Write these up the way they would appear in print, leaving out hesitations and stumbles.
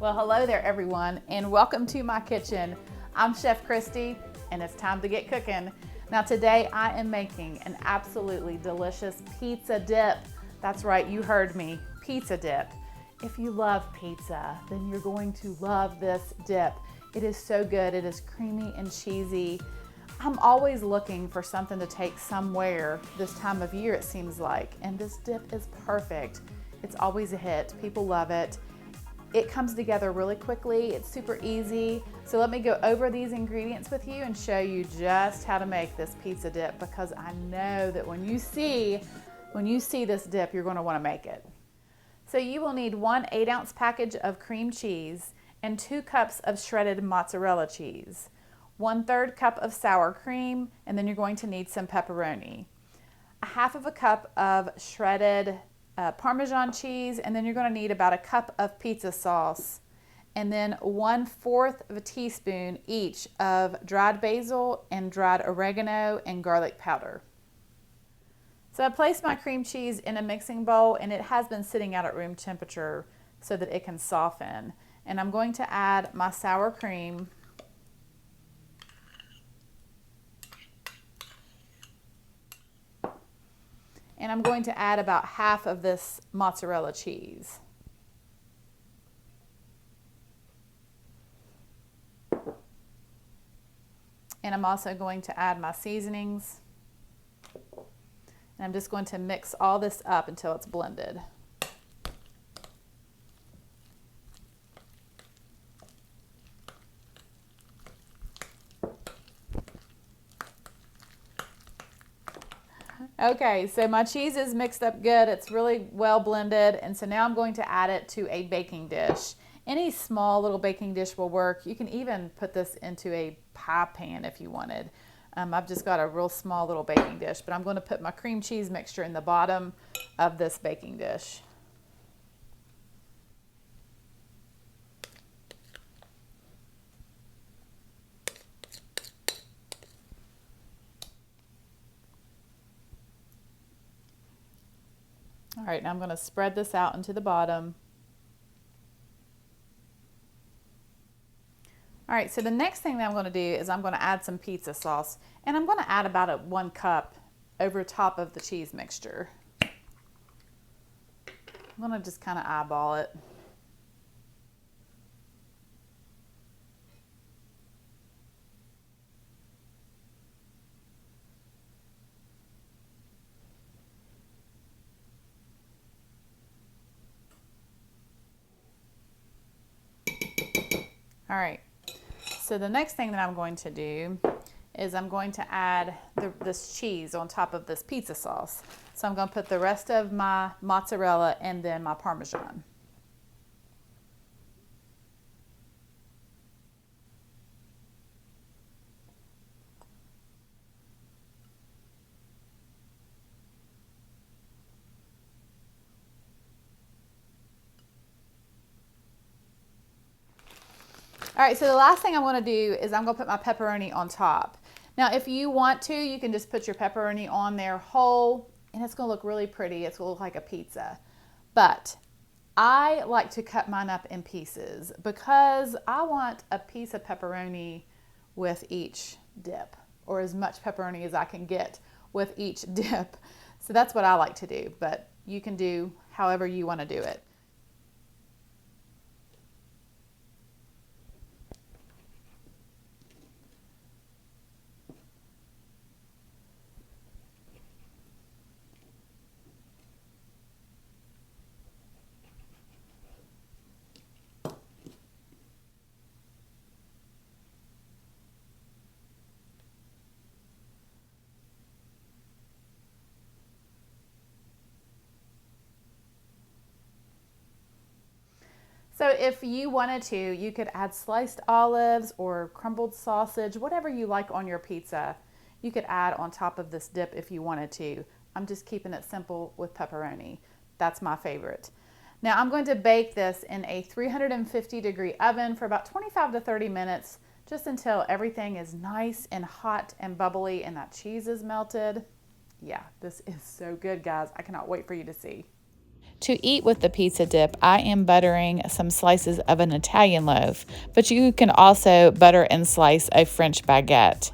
Well, hello there everyone, and welcome to my kitchen. I'm Chef Christy, and it's time to get cooking. Now today I am making an absolutely delicious pizza dip. That's right, you heard me, pizza dip. If you love pizza, then you're going to love this dip. It is so good, it is creamy and cheesy. I'm always looking for something to take somewhere this time of year, it seems like, and this dip is perfect. It's always a hit, people love it. It comes together really quickly, it's super easy. So let me go over these ingredients with you and show you just how to make this pizza dip, because I know that when you see this dip, you're gonna wanna make it. So you will need 1 8-ounce package of cream cheese and 2 cups of shredded mozzarella cheese, 1/3 cup of sour cream, and then you're going to need some pepperoni, 1/2 cup of shredded Parmesan cheese, and then you're going to need about 1 cup of pizza sauce, and then 1/4 of a teaspoon each of dried basil and dried oregano and garlic powder. So I placed my cream cheese in a mixing bowl, and it has been sitting out at room temperature so that it can soften. And I'm going to add my sour cream, and I'm going to add about 1/2 of this mozzarella cheese. And I'm also going to add my seasonings. And I'm just going to mix all this up until it's blended. Okay, so my cheese is mixed up good. It's really well blended. And so now I'm going to add it to a baking dish. Any small little baking dish will work. You can even put this into a pie pan if you wanted. I've just got a real small little baking dish, but I'm going to put my cream cheese mixture in the bottom of this baking dish. All right, now I'm going to spread this out into the bottom. All right, so the next thing that I'm going to do is I'm going to add some pizza sauce, and I'm going to add about 1 cup over top of the cheese mixture. I'm going to just kind of eyeball it. All right, so the next thing that I'm going to do is I'm going to add this cheese on top of this pizza sauce. So I'm going to put the rest of my mozzarella and then my Parmesan. All right, so the last thing I'm going to do is I'm going to put my pepperoni on top. Now, if you want to, you can just put your pepperoni on there whole, and it's going to look really pretty. It's going to look like a pizza. But I like to cut mine up in pieces because I want a piece of pepperoni with each dip, or as much pepperoni as I can get with each dip. So that's what I like to do, but you can do however you want to do it. So if you wanted to, you could add sliced olives or crumbled sausage, whatever you like on your pizza, you could add on top of this dip if you wanted to. I'm just keeping it simple with pepperoni. That's my favorite. Now I'm going to bake this in a 350-degree oven for about 25 to 30 minutes, just until everything is nice and hot and bubbly and that cheese is melted. Yeah, this is so good, guys. I cannot wait for you to see. To eat with the pizza dip, I am buttering some slices of an Italian loaf, but you can also butter and slice a French baguette.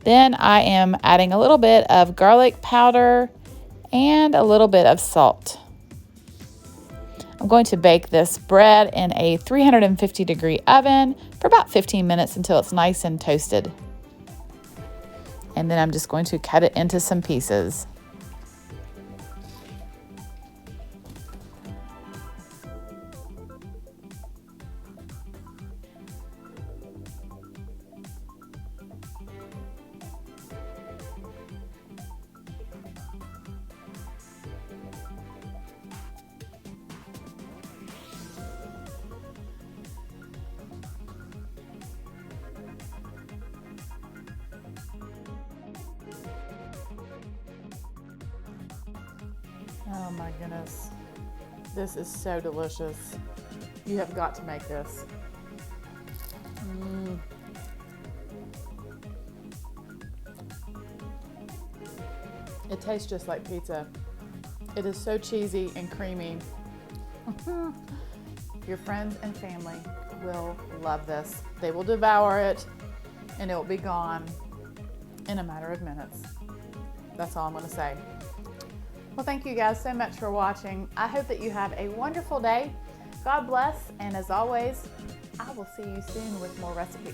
Then I am adding a little bit of garlic powder and a little bit of salt. I'm going to bake this bread in a 350-degree oven for about 15 minutes until it's nice and toasted. And then I'm just going to cut it into some pieces. Oh my goodness, this is so delicious. You have got to make this. It tastes just like pizza. It is so cheesy and creamy. Your friends and family will love this. They will devour it and it will be gone in a matter of minutes. That's all I'm going to say. Well, thank you guys so much for watching. I hope that you have a wonderful day. God bless, and as always, I will see you soon with more recipes.